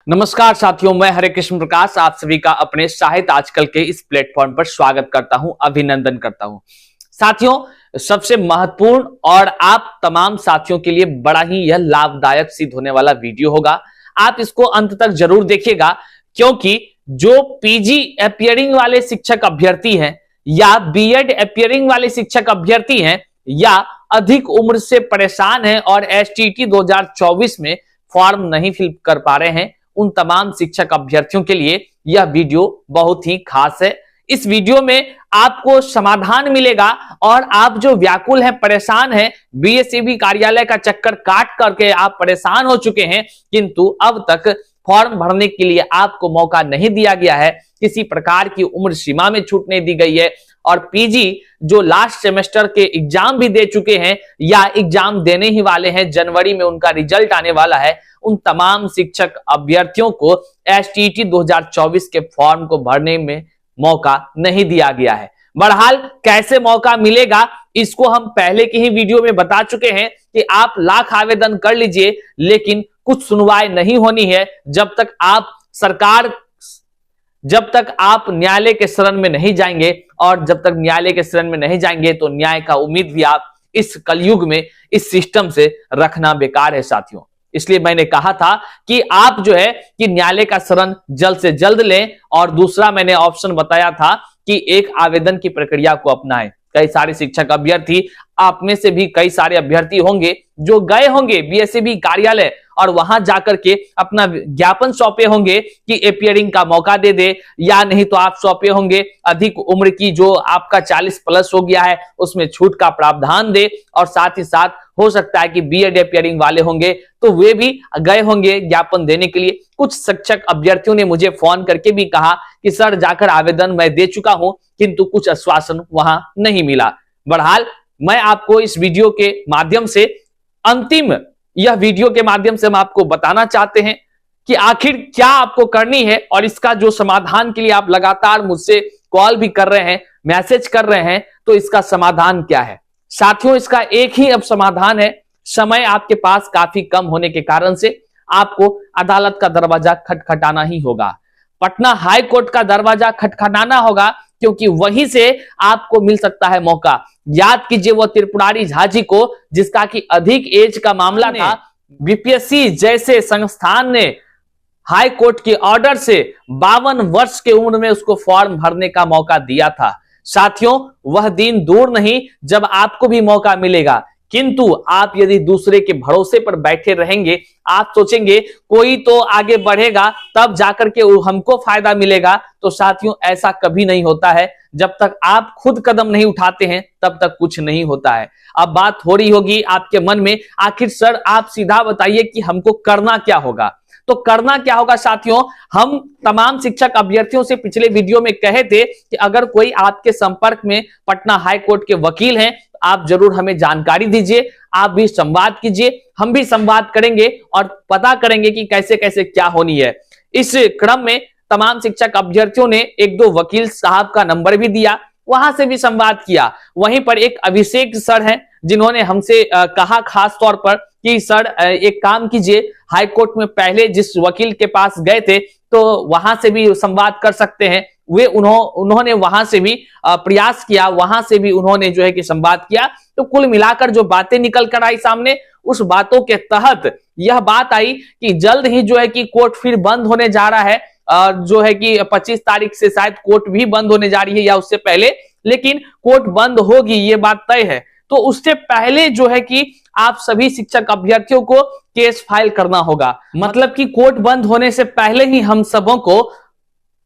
नमस्कार साथियों, मैं हरे कृष्ण प्रकाश आप सभी का अपने साहित्य आजकल के इस प्लेटफॉर्म पर स्वागत करता हूं, अभिनंदन करता हूं। साथियों, सबसे महत्वपूर्ण और आप तमाम साथियों के लिए बड़ा ही यह लाभदायक सिद्ध होने वाला वीडियो होगा। आप इसको अंत तक जरूर देखिएगा, क्योंकि जो पीजी अपियरिंग वाले शिक्षक अभ्यर्थी हैं या बीएड अपियरिंग वाले शिक्षक अभ्यर्थी हैं या अधिक उम्र से परेशान हैं और एसटीईटी 2024 में फॉर्म नहीं फिल कर पा रहे हैं, उन तमाम शिक्षक अभ्यर्थियों के लिए यह वीडियो बहुत ही खास है। इस वीडियो में आपको समाधान मिलेगा और आप जो व्याकुल हैं, परेशान हैं, बीएसईबी कार्यालय का चक्कर काट करके आप परेशान हो चुके हैं, किंतु अब तक फॉर्म भरने के लिए आपको मौका नहीं दिया गया है, किसी प्रकार की उम्र सीमा में छूट नहीं दी गई है और पीजी जो लास्ट सेमेस्टर के एग्जाम भी दे चुके हैं या एग्जाम देने ही वाले हैं, जनवरी में उनका रिजल्ट आने वाला है, उन तमाम शिक्षक अभ्यर्थियों को एसटीईटी 2024 के फॉर्म को भरने में मौका नहीं दिया गया है। बहरहाल कैसे मौका मिलेगा इसको हम पहले की ही वीडियो में बता चुके हैं कि आप लाख आवेदन कर लीजिए, लेकिन कुछ सुनवाई नहीं होनी है जब तक आप न्यायालय के शरण में नहीं जाएंगे, और जब तक न्यायालय के शरण में नहीं जाएंगे तो न्याय का उम्मीद भी आप इस कलयुग में इस सिस्टम से रखना बेकार है साथियों। इसलिए मैंने कहा था कि आप जो है कि न्यायालय का शरण जल्द से जल्द लें, और दूसरा मैंने ऑप्शन बताया था कि एक आवेदन की प्रक्रिया को अपनाएं। कई सारे शिक्षक अभ्यर्थी, आप में से भी कई सारे अभ्यर्थी होंगे जो गए होंगे बीएसईबी कार्यालय और वहां जाकर के अपना ज्ञापन सौंपे होंगे कि एपियरिंग का मौका दे दे, या नहीं तो आप सौंपे होंगे अधिक उम्र की जो आपका 40 प्लस हो गया है उसमें छूट का प्रावधान दे, और साथ ही साथ हो सकता है कि बीएड एपियरिंग वाले होंगे तो वे भी गए होंगे ज्ञापन देने के लिए। कुछ शिक्षक अभ्यर्थियों ने मुझे फोन करके भी कहा कि सर जाकर आवेदन मैं दे चुका हूं, किंतु कुछ आश्वासन वहां नहीं मिला। बहरहाल मैं आपको इस वीडियो के माध्यम से यह वीडियो के माध्यम से हम आपको बताना चाहते हैं कि आखिर क्या आपको करनी है, और इसका जो समाधान के लिए आप लगातार मुझसे कॉल भी कर रहे हैं, मैसेज कर रहे हैं, तो इसका समाधान क्या है साथियों। इसका एक ही अब समाधान है। समय आपके पास काफी कम होने के कारण से आपको अदालत का दरवाजा खटखटाना ही होगा, पटना हाई कोर्ट का दरवाजा खटखटाना होगा, क्योंकि वहीं से आपको मिल सकता है मौका। याद कीजिए वो त्रिपुरारी झा जी को, जिसका कि अधिक एज का मामला था, बीपीएससी जैसे संस्थान ने हाई कोर्ट के ऑर्डर से 52 वर्ष के उम्र में उसको फॉर्म भरने का मौका दिया था। साथियों, वह दिन दूर नहीं जब आपको भी मौका मिलेगा, किंतु आप यदि दूसरे के भरोसे पर बैठे रहेंगे, आप सोचेंगे कोई तो आगे बढ़ेगा तब जाकर के हमको फायदा मिलेगा, तो साथियों ऐसा कभी नहीं होता है। जब तक आप खुद कदम नहीं उठाते हैं तब तक कुछ नहीं होता है। अब बात हो रही होगी आपके मन में, आखिर सर आप सीधा बताइए कि हमको करना क्या होगा। तो करना क्या होगा साथियों, हम तमाम शिक्षक अभ्यर्थियों से पिछले वीडियो में कहे थे कि अगर कोई आपके संपर्क में पटना हाई कोर्ट के वकील हैं, आप जरूर हमें जानकारी दीजिए, आप भी संवाद कीजिए, हम भी संवाद करेंगे और पता करेंगे कि कैसे कैसे क्या होनी है। इस क्रम में तमाम शिक्षक अभ्यर्थियों ने एक दो वकील साहब का नंबर भी दिया, वहां से भी संवाद किया। वहीं पर एक अभिषेक सर हैं जिन्होंने हमसे कहा खास तौर पर कि सर एक काम कीजिए, हाई कोर्ट में पहले जिस वकील के पास गए थे तो वहां से भी संवाद कर सकते हैं। वे उन्होंने वहां से भी प्रयास किया, वहां से भी उन्होंने जो है कि संवाद किया। तो कुल मिलाकर जो बातें निकल कर आई सामने, उस बातों के तहत यह बात आई कि जल्द ही जो है कि कोर्ट फिर बंद होने जा रहा है, जो है कि 25 तारीख से शायद कोर्ट भी बंद होने जा रही है या उससे पहले, लेकिन कोर्ट बंद होगी ये बात तय है। तो उससे पहले जो है कि आप सभी शिक्षक अभ्यर्थियों को केस फाइल करना होगा, मतलब कि कोर्ट बंद होने से पहले ही हम सबों को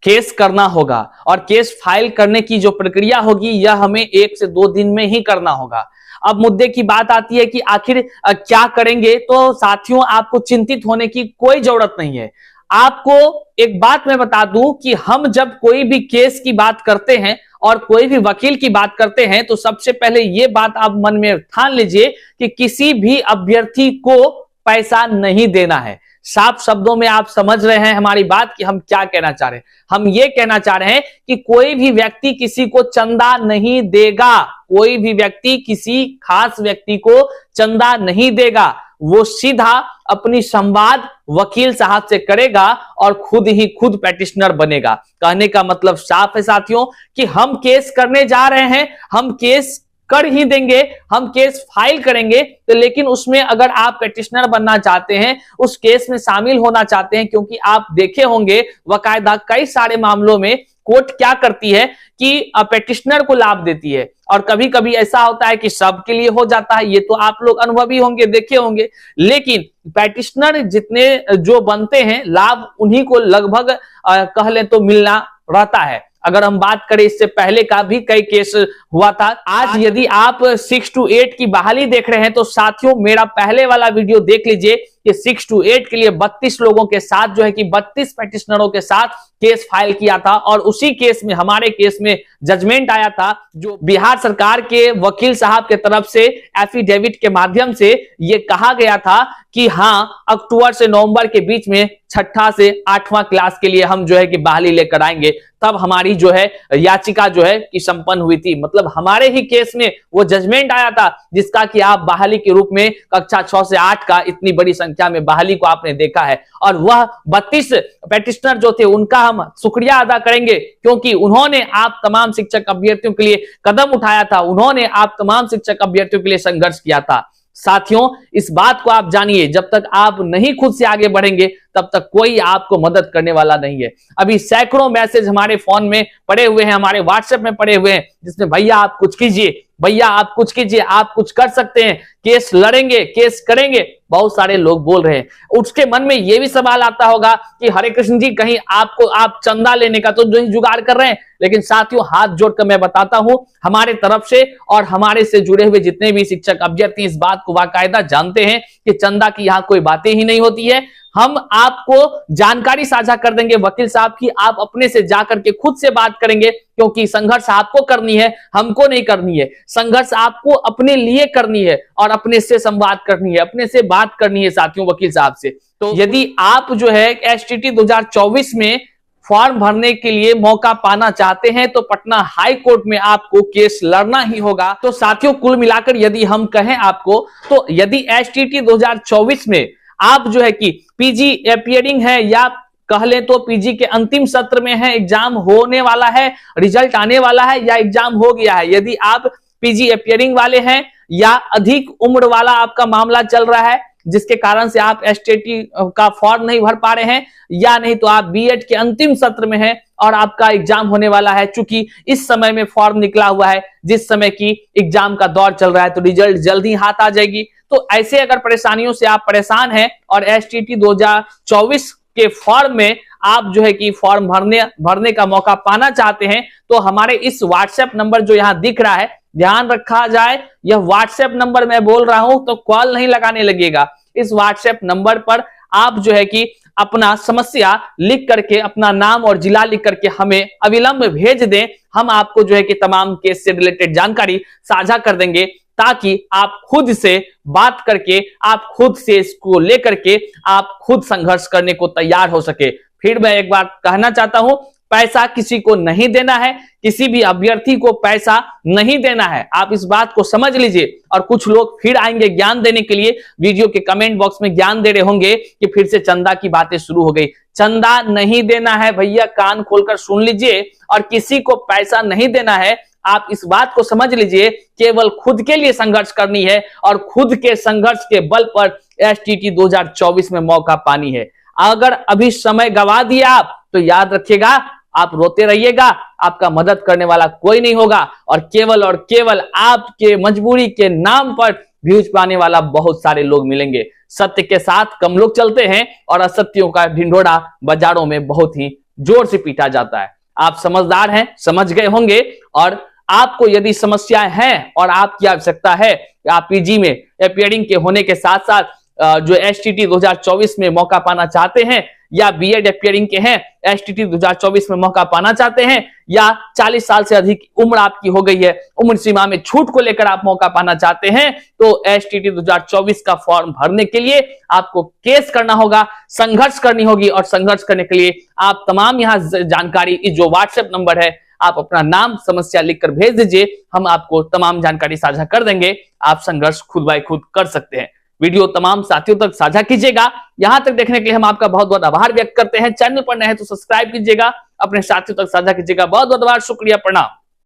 केस करना होगा, और केस फाइल करने की जो प्रक्रिया होगी यह हमें 1 से 2 दिन में ही करना होगा। अब मुद्दे की बात आती है कि आखिर क्या करेंगे, तो साथियों आपको चिंतित होने की कोई जरूरत नहीं है। आपको एक बात मैं बता दूं कि हम जब कोई भी केस की बात करते हैं और कोई भी वकील की बात करते हैं, तो सबसे पहले यह बात आप मन में ठान लीजिए कि किसी भी अभ्यर्थी को पैसा नहीं देना है। साफ शब्दों में आप समझ रहे हैं हमारी बात कि हम क्या कहना चाह रहे हैं। हम ये कहना चाह रहे हैं कि कोई भी व्यक्ति किसी को चंदा नहीं देगा, कोई भी व्यक्ति किसी खास व्यक्ति को चंदा नहीं देगा। वो सीधा अपनी संवाद वकील साहब से करेगा और खुद ही खुद पेटिशनर बनेगा। कहने का मतलब साफ है साथियों कि हम केस करने जा रहे हैं, हम केस कर ही देंगे, हम केस फाइल करेंगे, तो लेकिन उसमें अगर आप पेटिशनर बनना चाहते हैं, उस केस में शामिल होना चाहते हैं, क्योंकि आप देखे होंगे बकायदा कई सारे मामलों में कोर्ट क्या करती है कि पेटिशनर को लाभ देती है, और कभी कभी ऐसा होता है कि सबके लिए हो जाता है, ये तो आप लोग अनुभवी होंगे, देखे होंगे, लेकिन पेटिशनर जितने जो बनते हैं लाभ उन्हीं को लगभग कह लें तो मिलना रहता है। अगर हम बात करें इससे पहले का भी कई केस हुआ था। आज यदि आप 6 to 8 की बहाली देख रहे हैं तो साथियों मेरा पहले वाला वीडियो देख लीजिए कि 6 to 8 के लिए 32 लोगों के साथ जो है कि 32 पेटिशनरों के साथ केस फाइल किया था, और उसी केस में हमारे केस में जजमेंट आया था, जो बिहार सरकार के वकील साहब के तरफ से एफिडेविट के माध्यम से ये कहा गया था कि हाँ, अक्टूबर से नवंबर के बीच में 6ठा से 8वां क्लास के लिए हम जो है कि बहाली लेकर आएंगे। तब हमारी जो है याचिका जो है कि संपन्न हुई थी, मतलब हमारे ही केस में वो जजमेंट आया था जिसका कि आप बहाली के रूप में कक्षा 6 से 8 का इतनी बड़ी संख्या में बहाली को आपने देखा है। और वह 32 पेटिशनर जो थे उनका हम शुक्रिया अदा करेंगे, क्योंकि उन्होंने आप तमाम शिक्षक अभ्यर्थियों के लिए कदम उठाया था, उन्होंने आप तमाम शिक्षक अभ्यर्थियों के लिए संघर्ष किया था। साथियों इस बात को आप जानिए, जब तक आप नहीं खुद से आगे बढ़ेंगे तब तक कोई आपको मदद करने वाला नहीं है। अभी सैकड़ों मैसेज हमारे फोन में पड़े हुए हैं, हमारे व्हाट्सएप में पड़े हुए हैं, जिसमें भैया आप कुछ कीजिए, भैया आप कुछ कीजिए, आप कुछ कर सकते हैं, केस लड़ेंगे, केस करेंगे, बहुत सारे लोग बोल रहे हैं। उसके मन में यह भी सवाल आता होगा कि हरे कृष्ण जी कहीं आप चंदा लेने का तो जो जुगाड़ कर रहे हैं, लेकिन साथियों हाथ जोड़कर मैं बताता हूं, हमारे तरफ से और हमारे से जुड़े हुए जितने भी शिक्षक अभ्यर्थी इस बात को बाकायदा जानते हैं कि चंदा की यहां कोई बातें ही नहीं होती है। हम आपको जानकारी साझा कर देंगे वकील साहब की, आप अपने से जाकर के खुद से बात करेंगे, क्योंकि संघर्ष आपको करनी है, हमको नहीं करनी है। संघर्ष आपको अपने लिए करनी है और अपने से संवाद करनी है, अपने से बात करनी है साथियों वकील साहब से। तो यदि आप जो है एसटीटी 2024 में फॉर्म भरने के लिए मौका पाना चाहते हैं तो पटना हाई कोर्ट में आपको केस लड़ना ही होगा। तो साथियों कुल मिलाकर यदि हम कहें आपको, तो यदि एसटीटी 2024 में आप जो है कि पीजी अपीयरिंग है या कह लें तो पीजी के अंतिम सत्र में है, एग्जाम होने वाला है, रिजल्ट आने वाला है या एग्जाम हो गया है, यदि आप पीजी अपीयरिंग वाले हैं या अधिक उम्र वाला आपका मामला चल रहा है जिसके कारण से आप एसटीटी का फॉर्म नहीं भर पा रहे हैं, या नहीं तो आप बीएड के अंतिम सत्र में हैं और आपका एग्जाम होने वाला है, चूंकि इस समय में फॉर्म निकला हुआ है जिस समय की एग्जाम का दौर चल रहा है, तो रिजल्ट जल्द ही हाथ आ जाएगी। तो ऐसे अगर परेशानियों से आप परेशान हैं और एसटीटी 2024 के फॉर्म में आप जो है कि फॉर्म भरने का मौका पाना चाहते हैं, तो हमारे इस व्हाट्सएप नंबर जो यहां दिख रहा है, ध्यान रखा जाए, यह व्हाट्सएप नंबर मैं बोल रहा हूं तो कॉल नहीं लगाने लगेगा। इस व्हाट्सएप नंबर पर आप जो है कि अपना समस्या लिख करके, अपना नाम और जिला लिख करके हमें अविलंब भेज दें। हम आपको जो है कि तमाम केस से रिलेटेड जानकारी साझा कर देंगे, ताकि आप खुद से बात करके, आप खुद से इसको लेकर के आप खुद संघर्ष करने को तैयार हो सके। फिर मैं एक बात कहना चाहता हूं, पैसा किसी को नहीं देना है, किसी भी अभ्यर्थी को पैसा नहीं देना है, आप इस बात को समझ लीजिए। और कुछ लोग फिर आएंगे ज्ञान देने के लिए, वीडियो के कमेंट बॉक्स में ज्ञान दे रहे होंगे कि फिर से चंदा की बातें शुरू हो गई। चंदा नहीं देना है भैया, कान खोलकर सुन लीजिए, और किसी को पैसा नहीं देना है। आप इस बात को समझ लीजिए, केवल खुद के लिए संघर्ष करनी है और खुद के संघर्ष के बल पर एसटीटी 2024 में मौका पानी है। अगर अभी समय गवा दिया आप तो याद रखिएगा, आप रोते रहिएगा, आपका मदद करने वाला कोई नहीं होगा, और केवल आपके मजबूरी के नाम पर व्यूज पाने वाला बहुत सारे लोग मिलेंगे। सत्य के साथ कम लोग चलते हैं और असत्यों का ढिंढोरा बाजारों में बहुत ही जोर से पीटा जाता है। आप समझदार हैं, समझ गए होंगे। और आपको यदि समस्याएं हैं और आपकी आवश्यकता है, आप पीजी में अपीयरिंग के होने के साथ साथ जो एसटीटी 2024 में मौका पाना चाहते हैं, या बीएड अपीयरिंग के हैं, एसटीटी 2024 में मौका पाना चाहते हैं, या 40 साल से अधिक उम्र आपकी हो गई है, उम्र सीमा में छूट को लेकर आप मौका पाना चाहते हैं, तो एसटीटी 2024 का फॉर्म भरने के लिए आपको केस करना होगा, संघर्ष करनी होगी। और संघर्ष करने के लिए आप तमाम यहाँ जानकारी, इस जो व्हाट्सएप नंबर है, आप अपना नाम, समस्या लिखकर भेज दीजिए, हम आपको तमाम जानकारी साझा कर देंगे। आप संघर्ष खुद बाय खुद कर सकते हैं। वीडियो तमाम साथियों तक साझा कीजिएगा। यहां तक देखने के लिए हम आपका बहुत बहुत आभार व्यक्त करते हैं। चैनल पर नए हैं तो सब्सक्राइब कीजिएगा, अपने साथियों तक साझा कीजिएगा। बहुत बहुत आभार, शुक्रिया, प्रणाम।